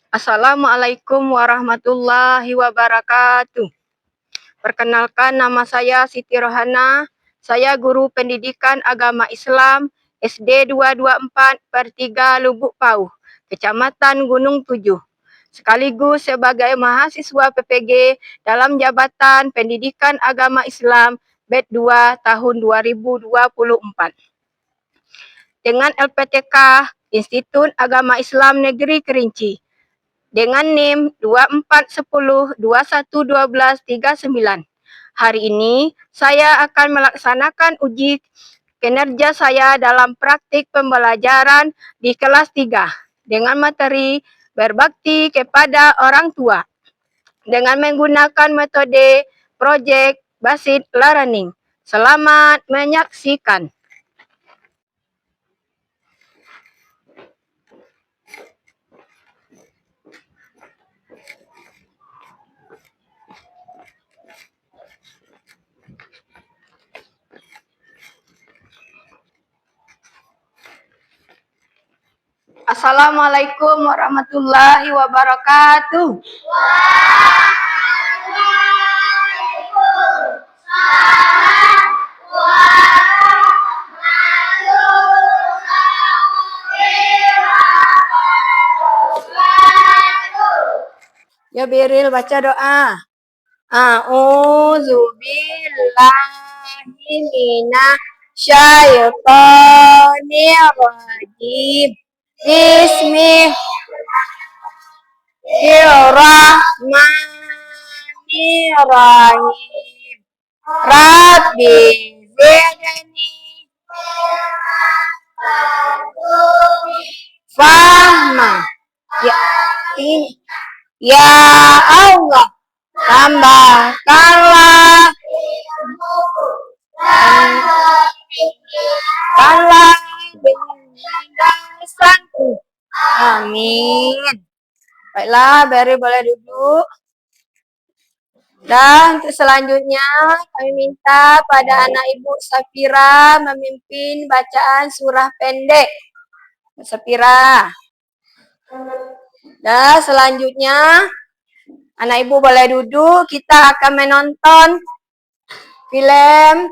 Assalamualaikum warahmatullahi wabarakatuh. Perkenalkan, nama saya Siti Rohana. Saya guru pendidikan agama Islam SD 224/3 Lubuk Pauh, Kecamatan Gunung Tujuh. Sekaligus sebagai mahasiswa PPG dalam Jabatan Pendidikan Agama Islam BED 2 tahun 2024. Dengan LPTK Institut Agama Islam Negeri Kerinci dengan NIM 2410211239. Hari ini saya akan melaksanakan uji kinerja saya dalam praktik pembelajaran di kelas 3 dengan materi berbakti kepada orang tua dengan menggunakan metode Project Based Learning. Selamat menyaksikan. Assalamualaikum warahmatullahi wabarakatuh. Ya Biril, baca doa. A'udzu billahi minasyaitonir rajim. Bismillahirrahmanirrahim. Rabbi zidni fahma. Ya Allah, tambahkanlah penjelasanku. Amin. Baiklah, Beri boleh duduk. Dan untuk selanjutnya kami minta pada anak Ibu Safira memimpin bacaan surah pendek. Safira. Dan selanjutnya anak Ibu boleh duduk. Kita akan menonton film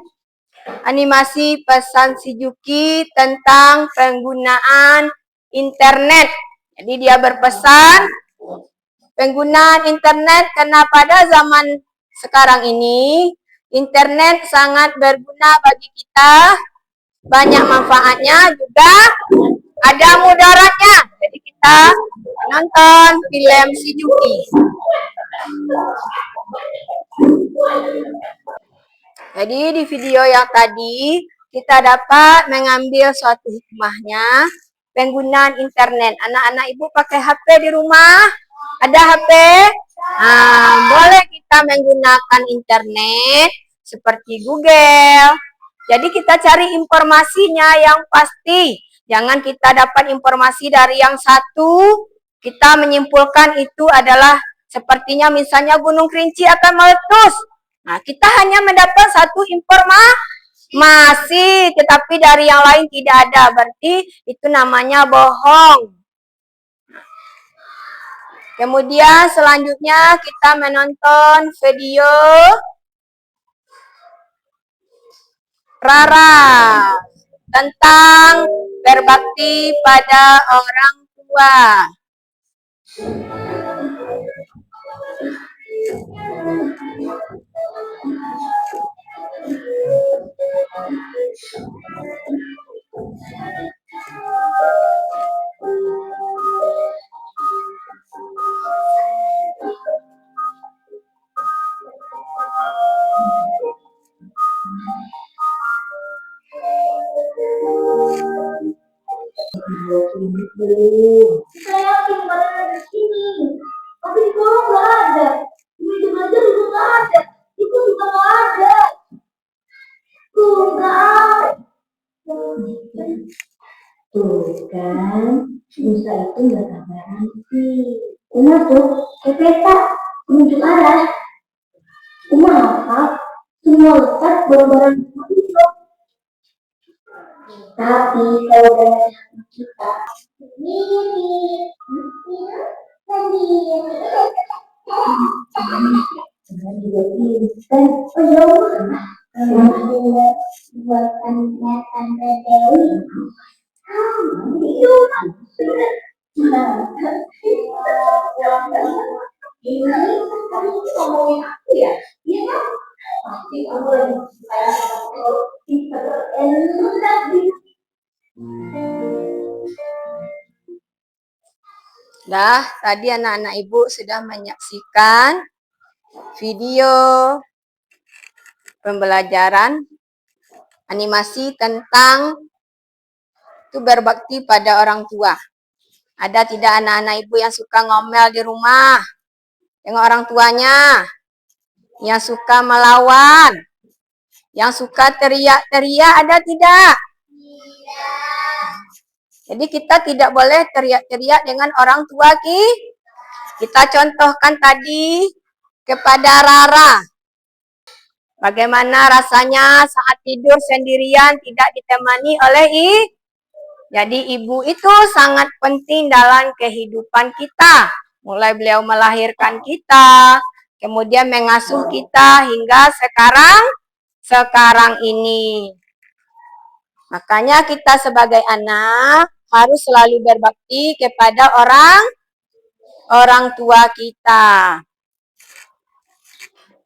animasi pesan si Juki tentang penggunaan internet. Jadi dia berpesan penggunaan internet karena pada zaman sekarang ini internet sangat berguna bagi kita, banyak manfaatnya juga ada mudaratnya. Jadi kita nonton film si Juki. Jadi di video yang tadi kita dapat mengambil suatu hikmahnya penggunaan internet. Anak-anak Ibu pakai HP di rumah? Ada HP? Boleh kita menggunakan internet seperti Google. Jadi kita cari informasinya yang pasti. Jangan kita dapat informasi dari yang satu, kita menyimpulkan itu adalah sepertinya misalnya Gunung Kerinci akan meletus. Nah, kita hanya mendapat satu informasi, tetapi dari yang lain tidak ada. Berarti itu namanya bohong. Kemudian selanjutnya kita menonton video Rara tentang berbakti pada orang tua. Saya tinggal di sini, tapi di kolong nggak ada. Di meja belajar juga nggak ada. Itu juga nggak ada. Tuh nggak. Tuh kan, Musa itu nggak sabaran sih. Uma tuh, kayak peta, penunjuk arah. Uma hafal semua letak barang-barang itu. Tapi kalau dari kita ini juga pintar. Oh ya Allah, kalau buatannya Tante Dewi, iya, ini kamu ngomongin aku ya? Iya kan? Pasti kamu lagi pintar enak di. Dah, tadi anak-anak ibu sudah menyaksikan video pembelajaran animasi tentang itu berbakti pada orang tua. Ada tidak anak-anak ibu yang suka ngomel di rumah dengan orang tuanya? Yang suka melawan? Yang suka teriak-teriak ada tidak? Jadi kita tidak boleh teriak-teriak dengan orang tua kita contohkan tadi kepada Rara. Bagaimana rasanya saat tidur sendirian tidak ditemani oleh Jadi ibu itu sangat penting dalam kehidupan kita. Mulai beliau melahirkan kita, kemudian mengasuh kita hingga sekarang ini. Makanya kita sebagai anak harus selalu berbakti kepada orang tua kita.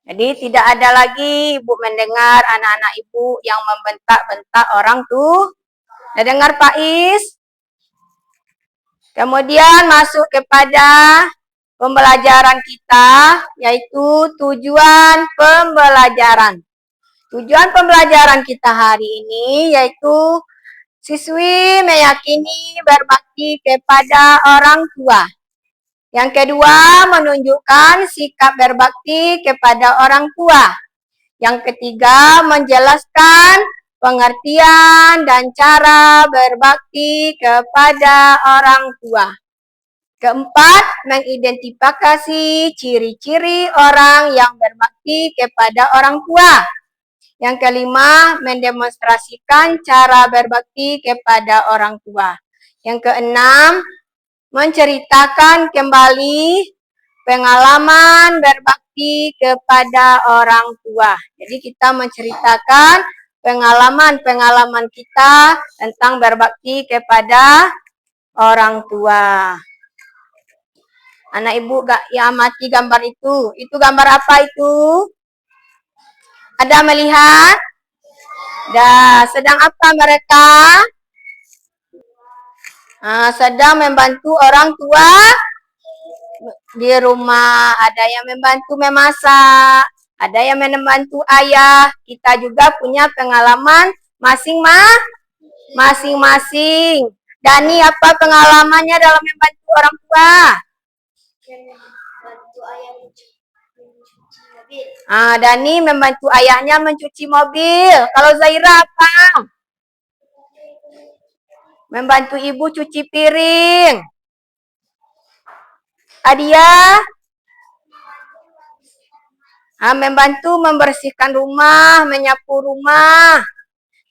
Jadi tidak ada lagi ibu mendengar anak-anak ibu yang membentak-bentak orang tuh. Nah, dengar Pak Is? Kemudian masuk kepada pembelajaran kita, yaitu tujuan pembelajaran. Tujuan pembelajaran kita hari ini yaitu siswi meyakini berbakti kepada orang tua. Yang kedua, menunjukkan sikap berbakti kepada orang tua. Yang ketiga, menjelaskan pengertian dan cara berbakti kepada orang tua. Keempat, mengidentifikasi ciri-ciri orang yang berbakti kepada orang tua. Yang kelima, mendemonstrasikan cara berbakti kepada orang tua. Yang keenam, menceritakan kembali pengalaman berbakti kepada orang tua. Jadi kita menceritakan pengalaman-pengalaman kita tentang berbakti kepada orang tua. Anak ibu gak yang amati gambar itu. Itu gambar apa itu? Ada melihat? Sedang apa mereka? Sedang membantu orang tua di rumah. Ada yang membantu memasak, ada yang membantu ayah. Kita juga punya pengalaman masing-masing. Dani, apa pengalamannya dalam membantu orang tua? Bantu ayah mencuci mobil. Dani membantu ayahnya mencuci mobil. Kalau Zaira apa? Membantu ibu cuci piring. Adia? Membantu membersihkan rumah, menyapu rumah.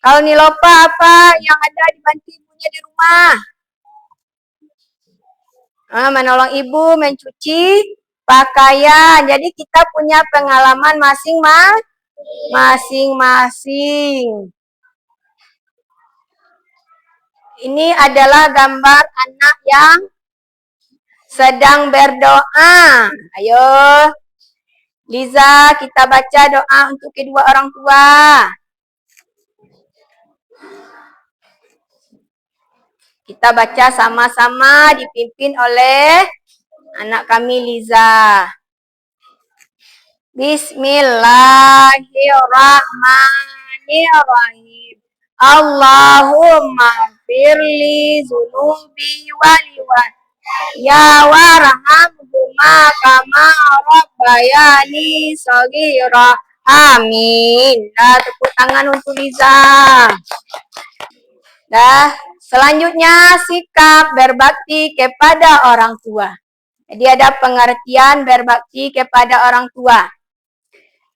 Kalau Nilopa apa yang ada dibantu ibunya di rumah? Menolong ibu mencuci pakaian. Jadi kita punya pengalaman masing-masing. Ini adalah gambar anak yang sedang berdoa. Ayo, Liza, kita baca doa untuk kedua orang tua. Kita baca sama-sama dipimpin oleh anak kami Liza. Bismillahirrahmanirrahim. Allahumma firli zunubi waliwan. Ya warhamhuma kama rabbayani shaghira. Amin. Tepuk tangan untuk Liza. Selanjutnya sikap berbakti kepada orang tua. Jadi ada pengertian berbakti kepada orang tua.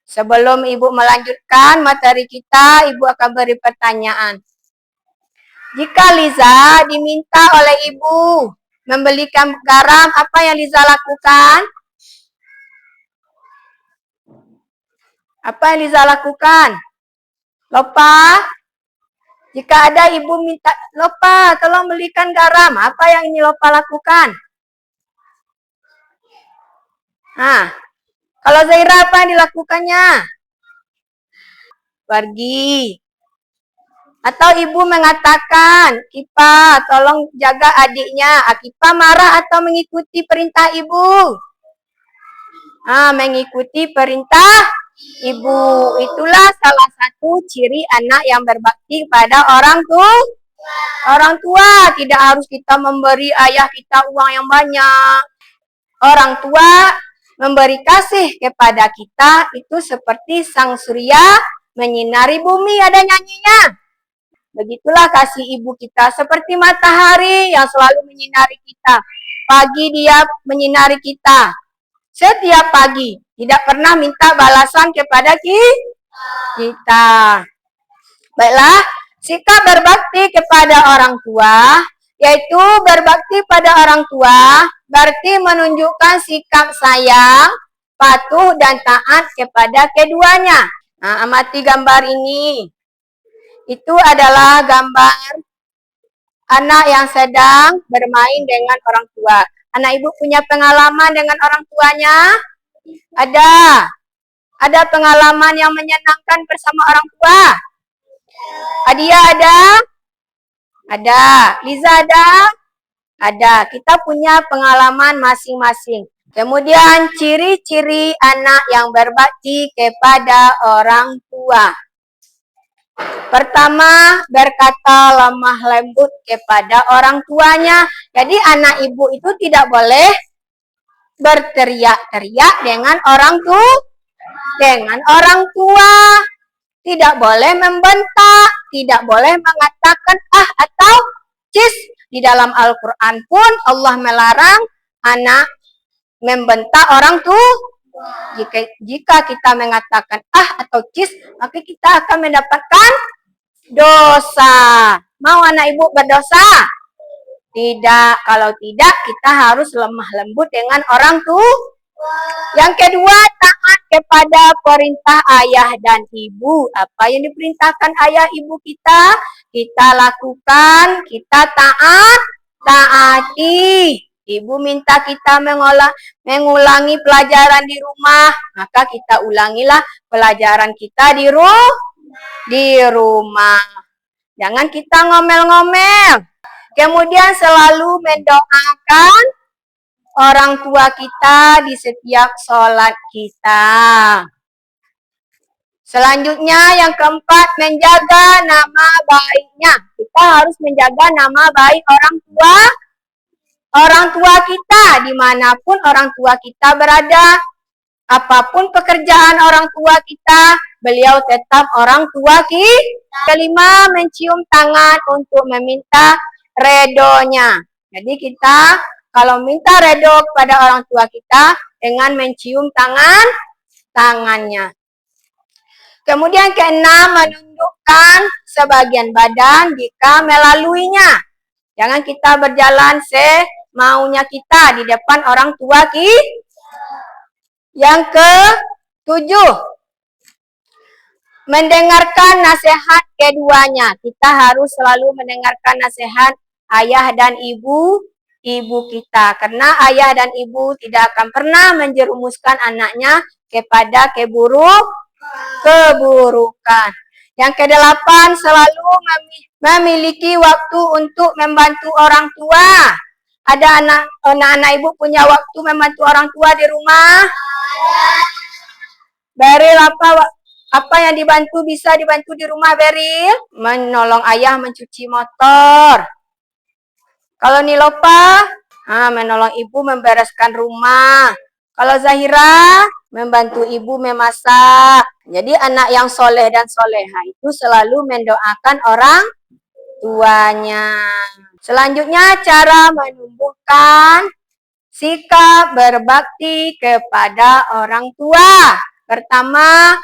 Sebelum ibu melanjutkan materi kita, ibu akan beri pertanyaan. Jika Liza diminta oleh ibu membelikan garam, apa yang Liza lakukan? Apa yang Liza lakukan? Lopa, jika ada ibu minta, Lopa, tolong belikan garam. Apa yang ini Lopa lakukan? Kalau Zaira, apa yang dilakukannya? Pergi. Atau ibu mengatakan, Kipa, tolong jaga adiknya. Kipa marah atau mengikuti perintah ibu? Mengikuti perintah ibu. Itulah salah satu ciri anak yang berbakti pada orang tua. Orang tua tidak harus kita memberi ayah kita uang yang banyak. Orang tua memberi kasih kepada kita itu seperti sang surya menyinari bumi, ada nyanyinya. Begitulah kasih ibu kita, seperti matahari yang selalu menyinari kita. Pagi dia menyinari kita. Setiap pagi, tidak pernah minta balasan kepada kita. Baiklah, sikap berbakti kepada orang tua, yaitu berbakti pada orang tua, berarti menunjukkan sikap sayang, patuh, dan taat kepada keduanya. Amati gambar ini. Itu adalah gambar anak yang sedang bermain dengan orang tua. Anak ibu punya pengalaman dengan orang tuanya? Ada. Ada pengalaman yang menyenangkan bersama orang tua? Adia ada? Ada. Liza ada? Ada. Kita punya pengalaman masing-masing. Kemudian ciri-ciri anak yang berbakti kepada orang tua. Pertama, berkata lemah lembut kepada orang tuanya. Jadi anak ibu itu tidak boleh berteriak-teriak dengan orang tua. Tidak boleh membentak, tidak boleh mengatakan atau cis. Di dalam Al-Quran pun Allah melarang anak membentak orang tua. Jika kita mengatakan atau cis, maka kita akan mendapatkan dosa. Mau anak ibu berdosa? Tidak. Kalau tidak, kita harus lemah lembut dengan orang tua. Yang kedua, taat kepada perintah ayah dan ibu. Apa yang diperintahkan ayah ibu kita lakukan, kita taati. Ibu minta kita mengulangi pelajaran di rumah, maka kita ulangilah pelajaran kita di rumah. Jangan kita ngomel-ngomel. Kemudian selalu mendoakan orang tua kita di setiap sholat kita. Selanjutnya yang keempat, menjaga nama baiknya. Kita harus menjaga nama baik orang tua kita, dimanapun orang tua kita berada. Apapun pekerjaan orang tua kita, beliau tetap orang tua kita. Kelima, mencium tangan untuk meminta redonya. Jadi kita kalau minta redo kepada orang tua kita dengan mencium tangannya. Kemudian keenam, menundukkan sebagian badan jika melaluinya. Jangan kita berjalan semaunya kita di depan orang tua kita. Yang ketujuh, mendengarkan nasihat keduanya. Kita harus selalu mendengarkan nasihat ayah dan ibu kita. Karena ayah dan ibu tidak akan pernah menjerumuskan anaknya kepada keburukan. Yang kedelapan, selalu memiliki waktu untuk membantu orang tua. Ada anak ibu punya waktu membantu orang tua di rumah? Beril, apa yang bisa dibantu di rumah, Beril? Menolong ayah mencuci motor. Kalau Nilopa, menolong ibu membereskan rumah. Kalau Zahira, membantu ibu memasak. Jadi anak yang soleh dan soleha itu selalu mendoakan orang tuanya. Selanjutnya, cara menumbuhkan sikap berbakti kepada orang tua. Pertama,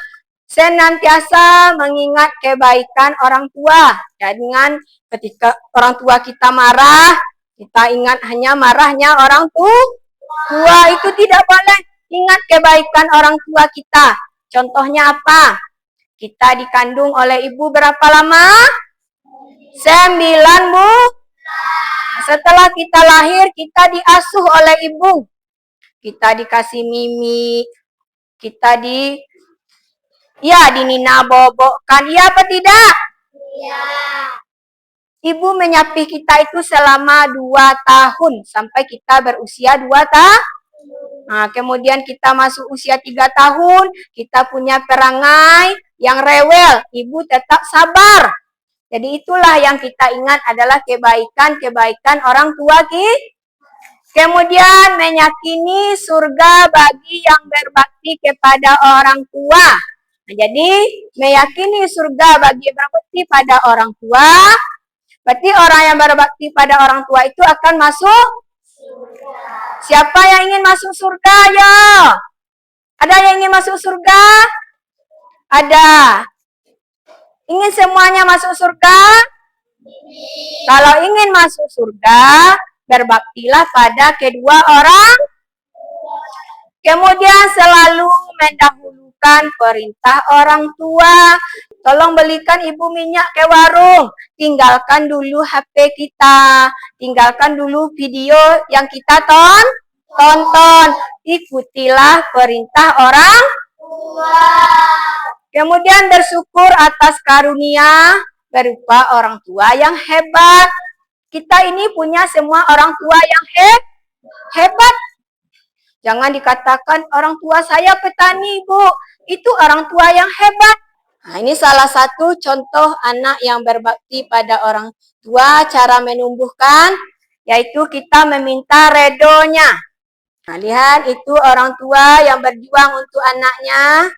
senantiasa mengingat kebaikan orang tua. Dengan ketika orang tua kita marah, Kita ingat hanya marahnya orang tua, itu tidak boleh. Ingat kebaikan orang tua kita. Contohnya apa? Kita dikandung oleh ibu berapa lama? 9 bulan. Setelah kita lahir, kita diasuh oleh ibu. Kita dikasih mimi, kita dinina bobokkan. Iya apa tidak? Iya. Ibu menyapih kita itu selama 2 tahun sampai kita berusia 2 tahun. Nah, kemudian kita masuk usia 3 tahun, kita punya perangai yang rewel. Ibu tetap sabar. Jadi itulah yang kita ingat adalah kebaikan-kebaikan orang tua kita. Kemudian meyakini surga bagi yang berbakti kepada orang tua. Nah, jadi meyakini surga bagi yang berbakti pada orang tua. Berarti orang yang berbakti pada orang tua itu akan masuk surga. Siapa yang ingin masuk surga? Ya. Ada yang ingin masuk surga? Ada. Ingin semuanya masuk surga? Kalau ingin masuk surga, berbaktilah pada kedua orang. Kemudian selalu mendahulukan perintah orang tua. Tolong belikan ibu minyak ke warung. Tinggalkan dulu HP kita. Tinggalkan dulu video yang kita tonton. Ikutilah perintah orang tua. Kemudian bersyukur atas karunia berupa orang tua yang hebat. Kita ini punya semua orang tua yang hebat. Jangan dikatakan orang tua saya petani, Bu. Itu orang tua yang hebat. Nah, ini salah satu contoh anak yang berbakti pada orang tua, cara menumbuhkan, yaitu kita meminta redonya. Nah, lihat itu orang tua yang berjuang untuk anaknya.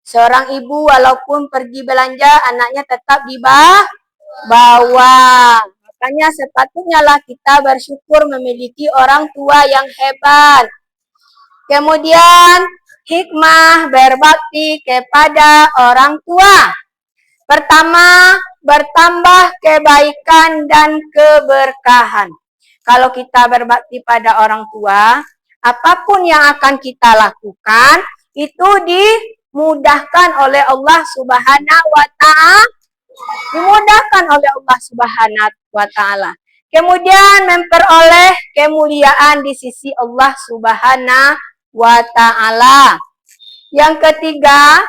Seorang ibu walaupun pergi belanja, anaknya tetap dibawa. Makanya sepatutnya lah kita bersyukur memiliki orang tua yang hebat. Kemudian hikmah berbakti kepada orang tua. Pertama, bertambah kebaikan dan keberkahan. Kalau kita berbakti pada orang tua, apapun yang akan kita lakukan itu dimudahkan oleh Allah Subhanahu wa Ta'ala. Dimudahkan oleh Allah Subhanahu wa Ta'ala. Kemudian memperoleh kemuliaan di sisi Allah Subhanahu wa Ta'ala. Yang ketiga,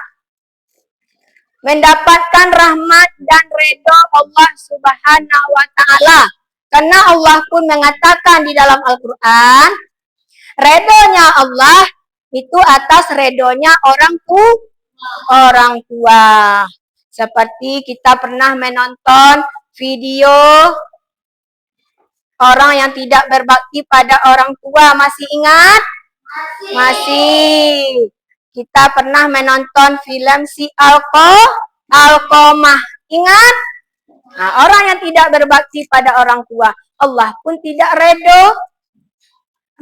mendapatkan rahmat dan ridho Allah Subhanahu wa Ta'ala. Karena Allah pun mengatakan di dalam Al-Quran, ridhonya Allah itu atas ridhonya orang tua. Seperti kita pernah menonton video orang yang tidak berbakti pada orang tua. Masih ingat? Masih. Kita pernah menonton film si Alqamah. Ingat? Nah, orang yang tidak berbakti pada orang tua, Allah pun tidak ridho.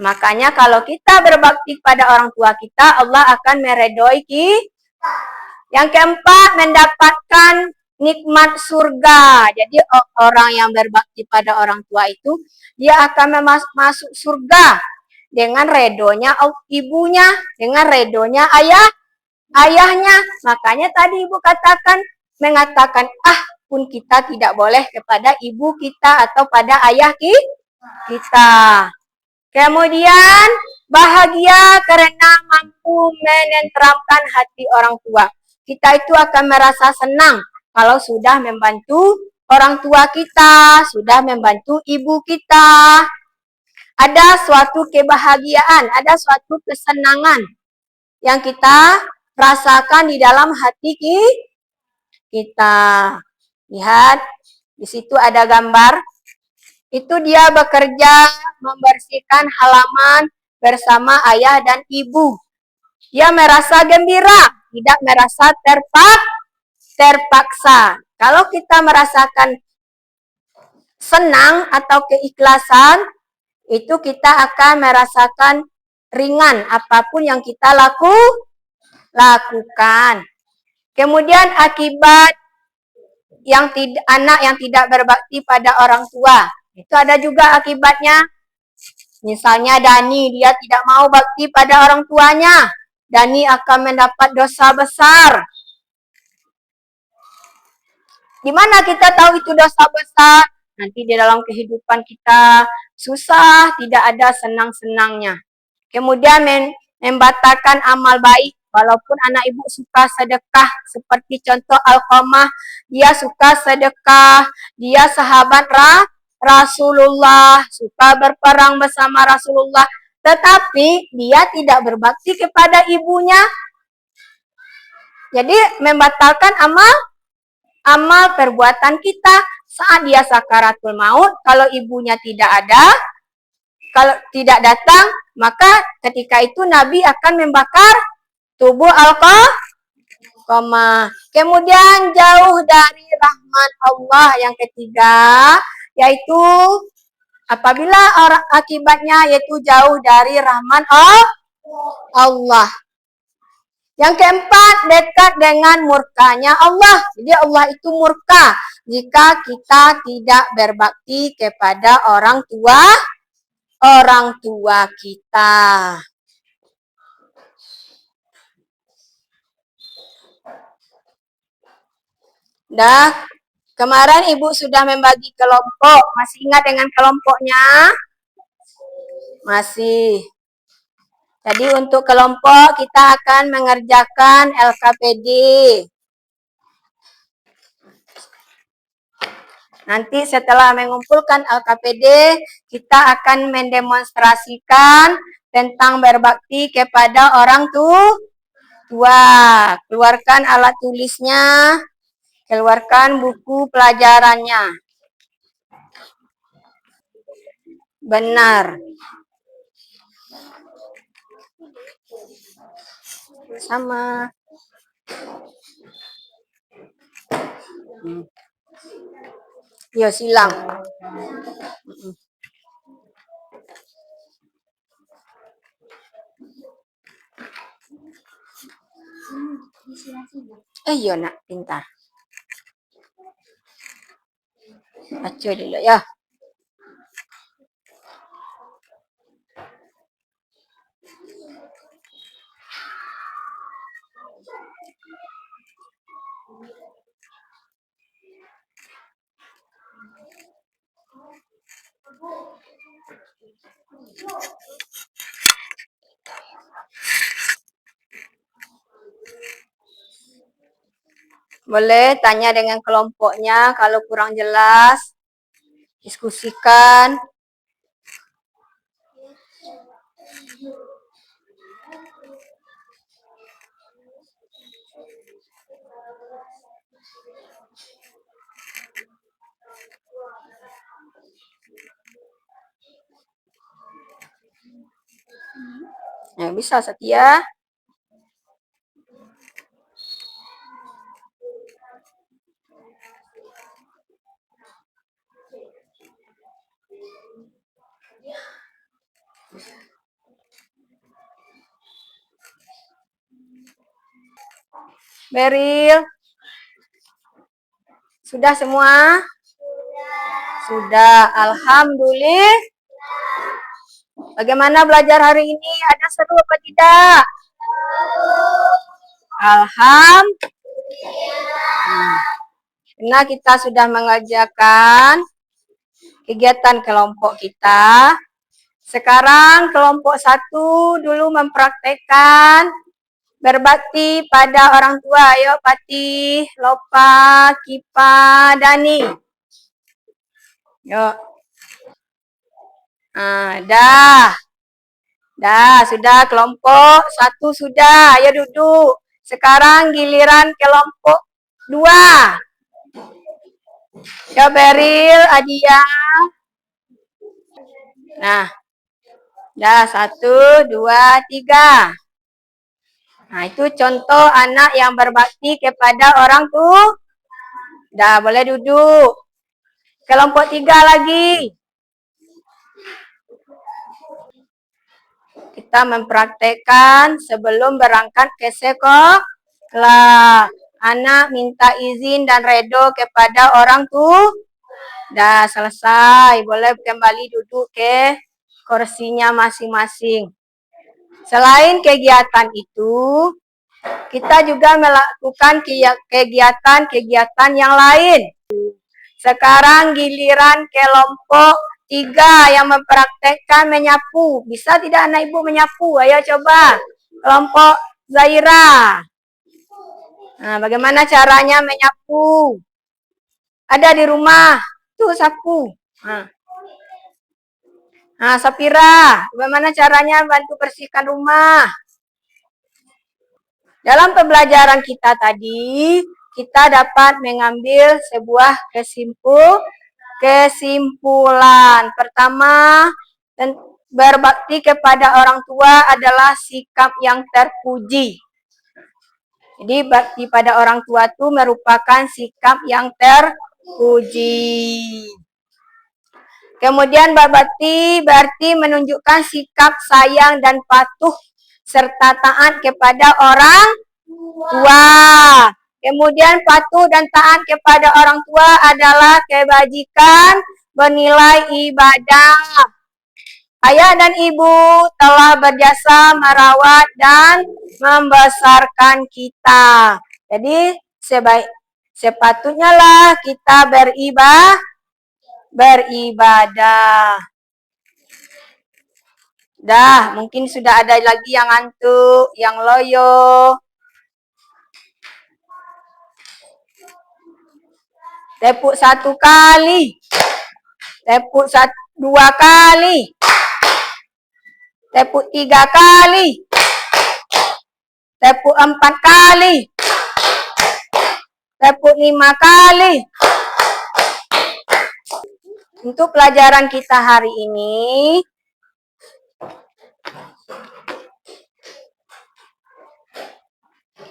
Makanya kalau kita berbakti pada orang tua kita, Allah akan meridhoi kita. Yang keempat, mendapatkan nikmat surga. Jadi orang yang berbakti pada orang tua itu, dia akan masuk surga dengan redonya ibunya, dengan redonya ayahnya. Makanya tadi ibu mengatakan, pun kita tidak boleh kepada ibu kita atau pada ayah kita. Kemudian bahagia karena mampu menenteramkan hati orang tua. Kita itu akan merasa senang kalau sudah membantu orang tua kita, sudah membantu ibu kita. Ada suatu kebahagiaan, ada suatu kesenangan yang kita rasakan di dalam hati kita. Lihat, di situ ada gambar. Itu dia bekerja membersihkan halaman bersama ayah dan ibu. Dia merasa gembira, tidak merasa terpaksa. Kalau kita merasakan senang atau keikhlasan, itu kita akan merasakan ringan apapun yang kita lakukan. Kemudian akibat anak yang tidak berbakti pada orang tua, Itu ada juga akibatnya. Misalnya Dani, dia tidak mau bakti pada orang tuanya. Dani akan mendapat dosa besar. Gimana kita tahu itu dosa besar? Nanti di dalam kehidupan kita susah, tidak ada senang-senangnya. Kemudian membatalkan amal baik. Walaupun anak ibu suka sedekah, seperti contoh Alqamah, dia suka sedekah, dia sahabat Rasulullah, suka berperang bersama Rasulullah, tetapi dia tidak berbakti kepada ibunya. Jadi membatalkan amal perbuatan kita saat dia sakaratul maut. Kalau ibunya tidak ada, kalau tidak datang, maka ketika itu Nabi akan membakar tubuh Alqamah. Kemudian jauh dari rahmat Allah yang ketiga, yaitu apabila akibatnya yaitu jauh dari rahmat Allah. Yang keempat, dekat dengan murkanya Allah. Jadi Allah itu murka jika kita tidak berbakti kepada orang tua kita. Dah, kemarin Ibu sudah membagi kelompok. Masih ingat dengan kelompoknya? Masih. Jadi untuk kelompok kita akan mengerjakan LKPD. Nanti setelah mengumpulkan LKPD, kita akan mendemonstrasikan tentang berbakti kepada orang tua. Keluarkan alat tulisnya, keluarkan buku pelajarannya. Benar. Sama. Yo silang. Yo nak pintar. Baca dulu ya. Boleh tanya dengan kelompoknya, kalau kurang jelas, diskusikan. Ya, bisa Setia. Beril. Sudah semua? Sudah. Alhamdulillah. Bagaimana belajar hari ini? Ada seru apa tidak? Alhamdulillah. Karena kita sudah mengerjakan kegiatan kelompok kita. Sekarang kelompok 1 dulu mempraktekkan berbakti pada orang tua. Ayo Patih, Lopa, Kipa, Dani. Yuk. Dah, sudah kelompok 1 sudah. Ayo duduk. Sekarang giliran kelompok 2. Ya Beril, Adia. Nah, dah 1, 2, 3. Nah, itu contoh anak yang berbakti kepada orang tua. Dah, boleh duduk. Kelompok 3 lagi. Kita mempraktekkan sebelum berangkat ke sekolah. Anak minta izin dan redo kepada orang tua. Dah selesai. Boleh kembali duduk ke kursinya masing-masing. Selain kegiatan itu, kita juga melakukan kegiatan-kegiatan yang lain. Sekarang giliran kelompok 3 yang mempraktekkan menyapu. Bisa tidak anak ibu menyapu? Ayo coba. Kelompok Zaira. Nah, bagaimana caranya menyapu? Ada di rumah. Tuh sapu. Nah, Sapira, bagaimana caranya bantu bersihkan rumah? Dalam pembelajaran kita tadi, kita dapat mengambil sebuah kesimpulan. Pertama, berbakti kepada orang tua adalah sikap yang terpuji. Jadi bakti pada orang tua itu merupakan sikap yang terpuji. Kemudian berbakti berarti menunjukkan sikap sayang dan patuh serta taat kepada orang tua. Kemudian patuh dan taat kepada orang tua adalah kebajikan bernilai ibadah. Ayah dan ibu telah berjasa merawat dan membesarkan kita. Jadi sepatutnya lah kita beribadah. Dah, mungkin sudah ada lagi yang ngantuk, yang loyo. Tepuk 1 kali. Tepuk 2 kali. Tepuk 3 kali. Tepuk 4 kali. Tepuk 5 kali. Untuk pelajaran kita hari ini,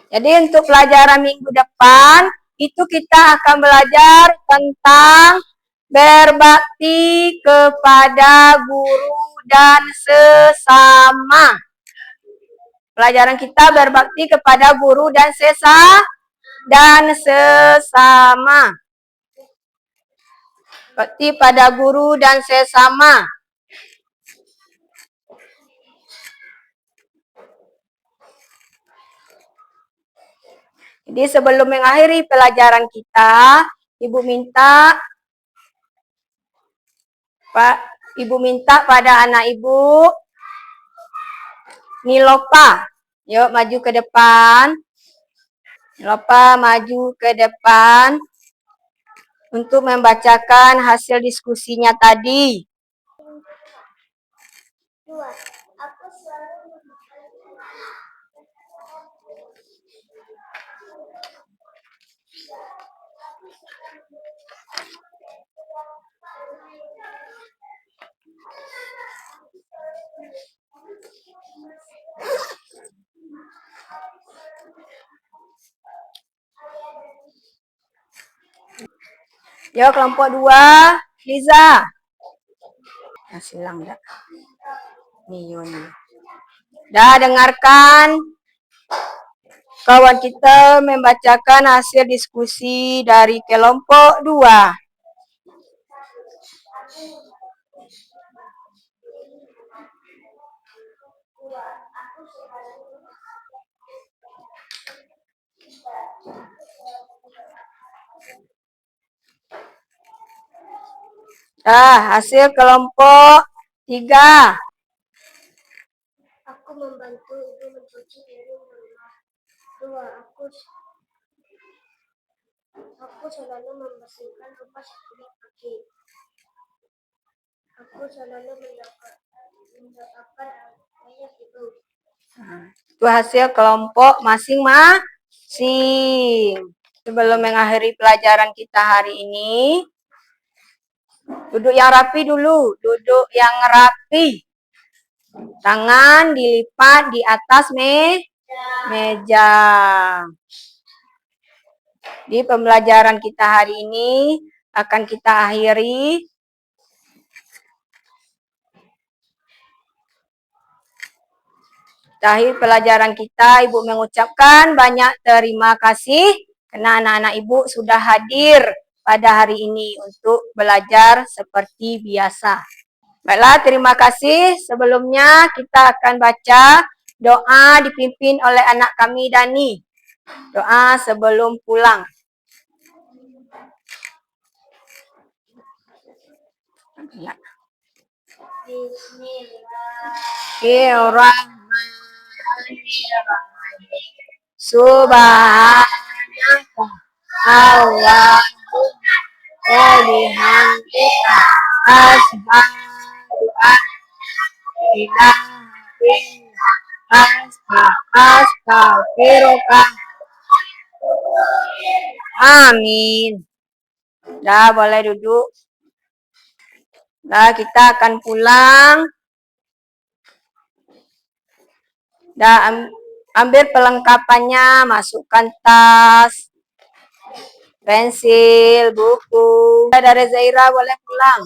jadi untuk pelajaran minggu depan, itu kita akan belajar tentang berbakti kepada guru dan sesama. Pelajaran kita berbakti kepada guru dan sesama. Bakti pada guru dan sesama. Jadi sebelum mengakhiri pelajaran kita, Ibu minta pada anak Ibu, Nilopa, yuk maju ke depan. Nilopa maju ke depan untuk membacakan hasil diskusinya tadi. Yuk kelompok 2, Liza. Silang dah. Dah dengarkan kawan kita membacakan hasil diskusi dari kelompok 2. Hasil kelompok 3. Aku membantu ibu mencuci piring rumah. 2. Aku selalu membersihkan rumah setiap pagi. Aku selalu mendoakan ayah ibu. Itu hasil kelompok masing-masing. Sebelum mengakhiri pelajaran kita hari ini, duduk yang rapi dulu. Duduk yang rapi. Tangan dilipat di atas meja. Di pembelajaran kita hari ini akan kita akhiri. Akhir pelajaran kita, Ibu mengucapkan banyak terima kasih karena anak-anak Ibu sudah hadir pada hari ini untuk belajar seperti biasa. Baiklah, terima kasih. Sebelumnya kita akan baca doa dipimpin oleh anak kami Dani. Doa sebelum pulang. Bismillahirrahmanirrahim. Subhanaka Allahumma wa bihamdika asyhadu an la ilaha illa anta astaghfiruka. Amin. Dah boleh duduk. Dah kita akan pulang. Dah ambil perlengkapannya, masukkan tas, pensil, buku. Dari Zaira boleh pulang.